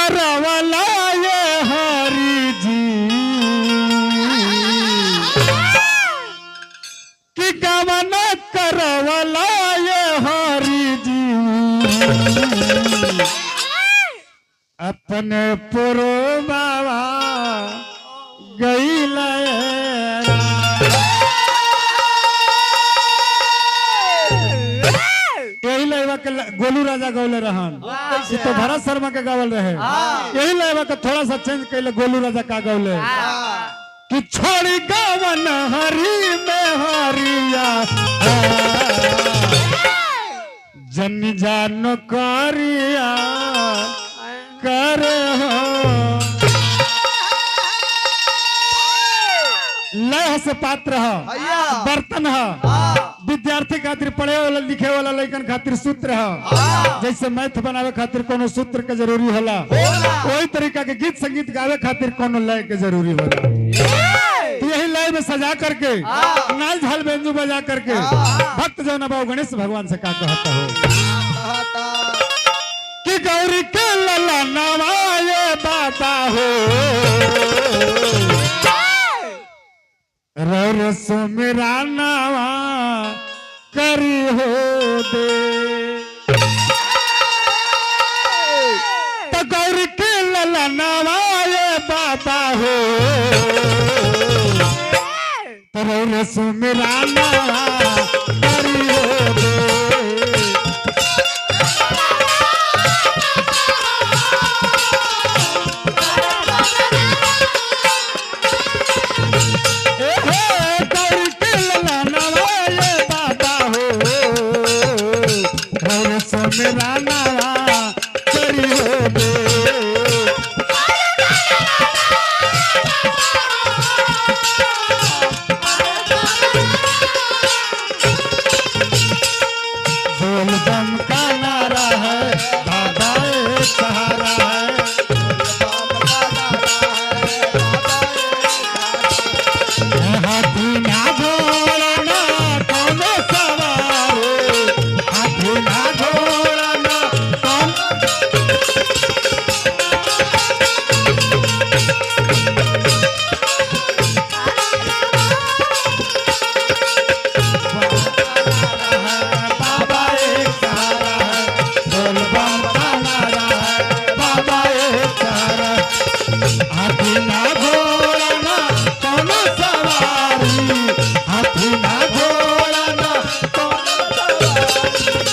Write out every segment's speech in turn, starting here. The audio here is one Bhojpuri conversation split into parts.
करवला ये हरि जी कि गवन करवला ये हरि जी अपने पुरो बाबा गई यही लयवा के गोलू राजा गौले रहन ये तो भरत शर्मा के गावल रहे यही लयवा के थोड़ा सा चेंज कैले गोलू राजा का गौले कि छोड़ी गावन हरी में हरिया जन जानो करिया कर लय से पात्र बर्तन विद्यार्थी खातिर पढ़े वाला लिखे वाला लेकिन खातिर सूत्र जैसे मैथ बनावे खातिर कोनो सूत्र के जरूरी होला वही तरीका के गीत संगीत गावे खातिर कोनो लय के जरूरी होला तो यही लय में सजा करके नाल झाल बेंजू बजा करके भक्त जो न बाबू गणेश भगवान से का कहता हो कि गौरी के लला नवाए बाबा हो रसो मेरा नावा करी हो दे तो गौरी के लला नवाए बाबा हो तो रसो मेरा नावा करी हो दे मेरा नावा करी हो दे बोल बम का नारा है बाबा एक सहारा है हाथी ना घोड़ा ना कोनो सवार हाथी ना घोड़ा ना कौन बाबा एक सहारा है बोल बम का नारा है बाबा एक सहारा हाथी ना घोड़ा ना कोनो सवारी हाथी ना घोड़ा ना कोनो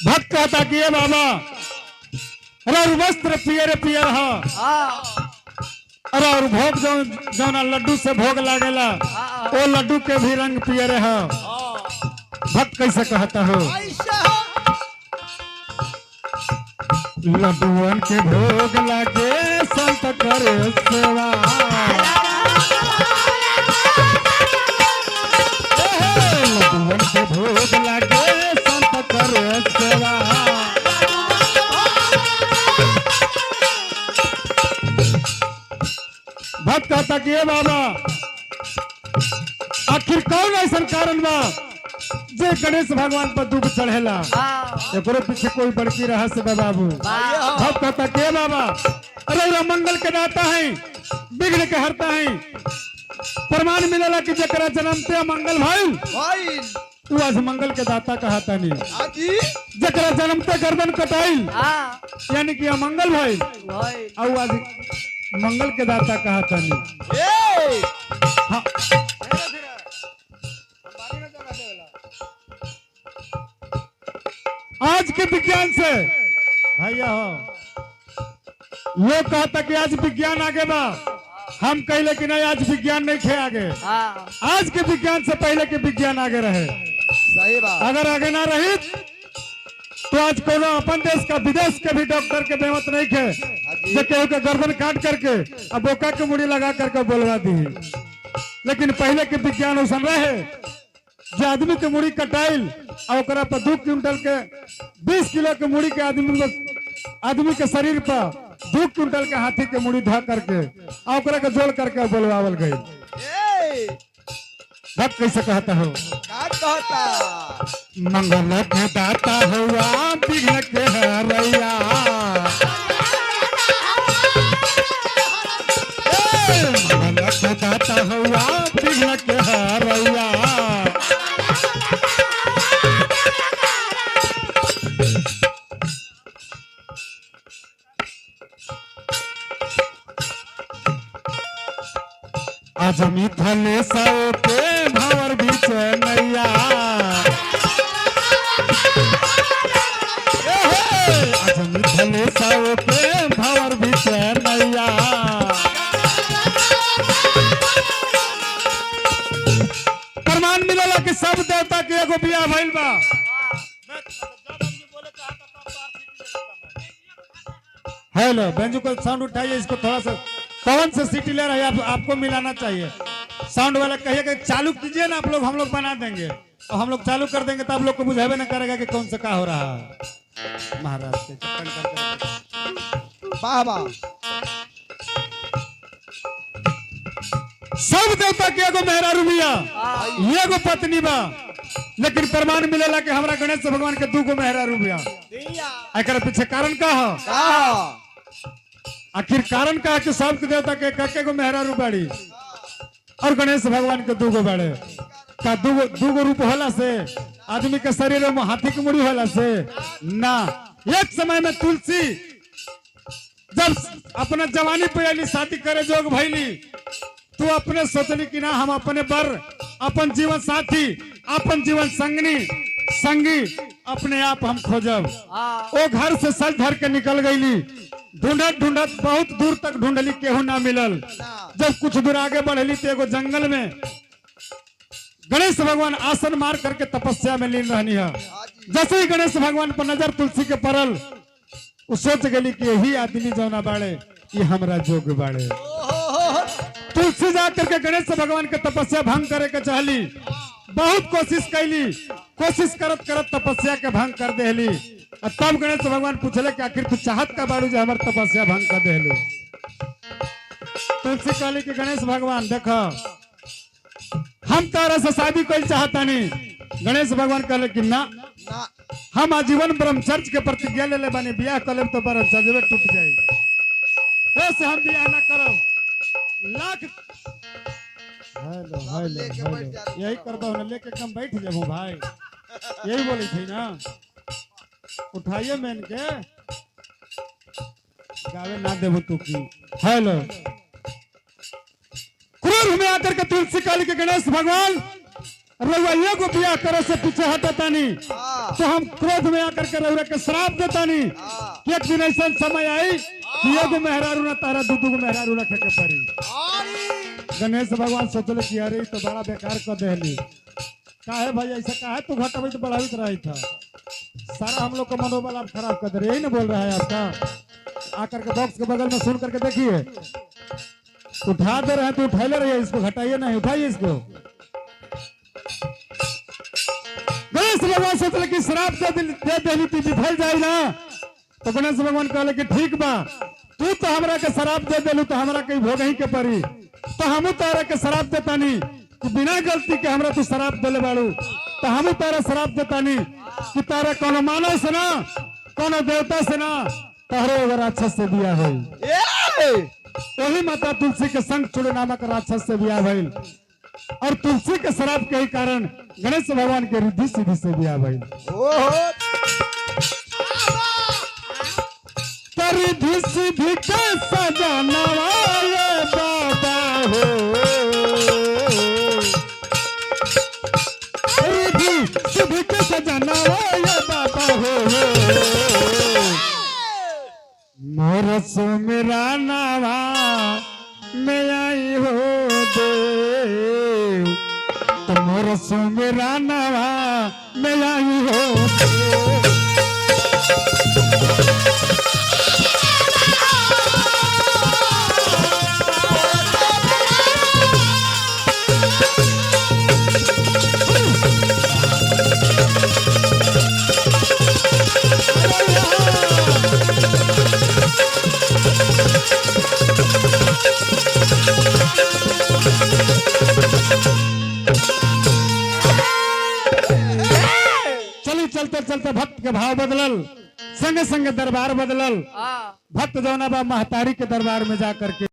भक्त कहता कि ये बाबा और वस्त्र पियर पियर है और भोग जौना लड्डू से भोग लागेला वो लड्डू के भी रंग पियर है भक्त कैसे कहता हो लड्डुअन के भोग लागे संत करे सेवा लड्डुअन के भोग लागे संत करे सेवा भक्त कहता कि बाबा आखिर कौन ऐसा कारण बा जे गणेश भगवान पर दुख चढ़ेला एकरो पीछे कोई बड़की रहस्य बा बाबू भक्त कहता कि बाबा अरे मंगल के दाता है विघ्न के हरता है प्रमाण मिलेला कि जकरा जन्मते मंगल भइल तू आज मंगल के दाता कहता नहीं जकरा जन्मते गर्दन कटाइल यानी कि अमंगल भइल और आज मंगल के दाता कहता नहीं हाँ। आज के विज्ञान से भैया हो लोग कहता कि आज विज्ञान आगे बा हम कहले कि नहीं आज विज्ञान नहीं खे आगे आज के विज्ञान से पहले के विज्ञान आगे रहे सही बात अगर आगे ना रही तो आज कोनो अपन देश का विदेश के भी डॉक्टर के बेमत नहीं खे जो केहू के गर्दन काट करके अब बोका के मुड़ी लगा करके बोलवा दी लेकिन पहले के विज्ञान उसन रहे जो आदमी के मुड़ी कटाइल और ओकरा पर 2 क्विंटल के 20 किलो के मुड़ी के आदमी के शरीर पर 2 क्विंटल के हाथी के मुड़ी धा करके और ओकरा के जोड़ करके बोलवावल गई। भक्त कैसे कहता हो मंगल के दाता हुआ विघ्न के हरैया, मंगल के दाता हुआ विघ्न के हरैया। आज मिथले सौ के भंवर बीच नैया, आज मिथले सौ के भंवर बीच नैया। प्रमाण मिलेला कि सब देवता के एगो बियाह भइल बा। हेलो बेंजू को साउंड उठाइए, इसको थोड़ा सा कौन से सीटी ले रहा है आपको मिलाना चाहिए। साउंड वाला कहिए कि चालू कीजिए ना, आप लोग हम लोग बना देंगे और हम लोग चालू कर देंगे तो आप लोग को बुझावे ना करेगा कि कौन सा का हो रहा है। महाराज के वाह वाह। सब देवता के एगो मेहरारू बिया, एगो पत्नी बा, लेकिन प्रमाण मिलेला कि हमरा गणेश भगवान के 2 गो मेहरारू बिया। एकर पीछे कारण का है? आखिर कारण का कि सब देवता के एक गो मेहरारू बाड़ी और गणेश भगवान के 2 गो बाड़े। का 2 गो रूप होला से आदमी के शरीर में हाथी की मुड़ी होला से ना। एक समय में तुलसी जब अपना जवानी पे आली शादी करे जोग भैली, तू अपने सोचली कि ना हम अपने बर, अपन जीवन साथी, अपन जीवन संगी अपने आप हम खोजब। वो घर से सज धर के निकल गईली, ढूंढत ढूंढत बहुत दूर तक ढूंढली, केहू ना मिलल। जब कुछ दूर आगे बढ़ली तो एगो जंगल में गणेश भगवान आसन मार करके तपस्या में लीन रहनी है। जैसे ही गणेश भगवान पर नजर तुलसी के पड़ल, वो सोच गली कि यही आदमी जौना बाड़े ये हमरा जोग बाड़े। तुलसी जा करके गणेश भगवान के तपस्या भंग करे के चाहली, बहुत कोशिश कैली, कोशिश करत करत तपस्या के भंग कर देली। तब गणेश भगवान पूछले कि आखिर तू चाहत का बाड़ू जो हमार तपस्या भंग कर देलू। तुलसी कहली कि गणेश भगवान देखो हम तारा से शादी कोई चाहता नहीं। गणेश भगवान कहले कि ना, हम आजीवन ब्रह्मचर्य के प्रतिज्ञा ले बानी, बियाह कर लेब तो ब्रह्मचर्य टूट जाए, ऐसे हम बियाह ना करब। लाख हेलो यही करबो ना, लेके एकदम बैठ जाबो भाई, यही बोली थी ना। उठाइए मैन के गावे ना देबो तू की। हेलो क्रोध में आकर के तुलसी काली के गणेश भगवान रउआ एगो बियाह करे से पीछे हटता नहीं, तो हम क्रोध में आकर के रउआ के श्राप देता नहीं कि एक दिन ऐसा समय आई कि एगो मेहरारू ना तारा 2 गो मेहरारू रखे के पड़ी। गणेश भगवान सोचले कि अरे तो बड़ा बेकार कर देली, काहे भाई ऐसा काहे तू घटबे तो बढ़ावित रही था, सारा हम लोग का मनोबल आप खराब कर दे। यही ना बोल रहा है आपका। आकर के बॉक्स के बगल में सुन करके देखिए, उठा दे रहे हैं तो उठाइले रहिए, इसको घटाइए नहीं, उठाइए इसको। गणेश भगवान सोचले कि श्राप दे देली तू बिफल जाई ना, तो गणेश भगवान कहले कि ठीक बा, तू तो हमरा के श्राप दे देलू तो हमरा के भोग ही के पड़ी, तो हमू तारा के श्राप देता नहीं कि बिना गलती के हमरा तू श्राप देले बाड़ू, तो हमू तारा श्राप देता नहीं कि तारा कोनो मानव से ना कोनो देवता से ना तहरे एगो राक्षस से बियाह होई। वही माता तुलसी के संग चुड़े नामक राक्षस से बियाह भइल और तुलसी के श्राप के ही कारण गणेश भगवान के रिद्धि सिद्धि से बियाह भइल। रिद्धि सिद्धि के सजाना वाले बाबा हो, रिद्धि सिद्धि के सजाना वाले बाबा हो, मोर सुमिरा नावा में आई हो देव, तो मोर सुमिरा नावा में आई हो देव। के भाव बदलल, संगे संगे दरबार बदलल। भक्त जौना बा महतारी के दरबार में जा करके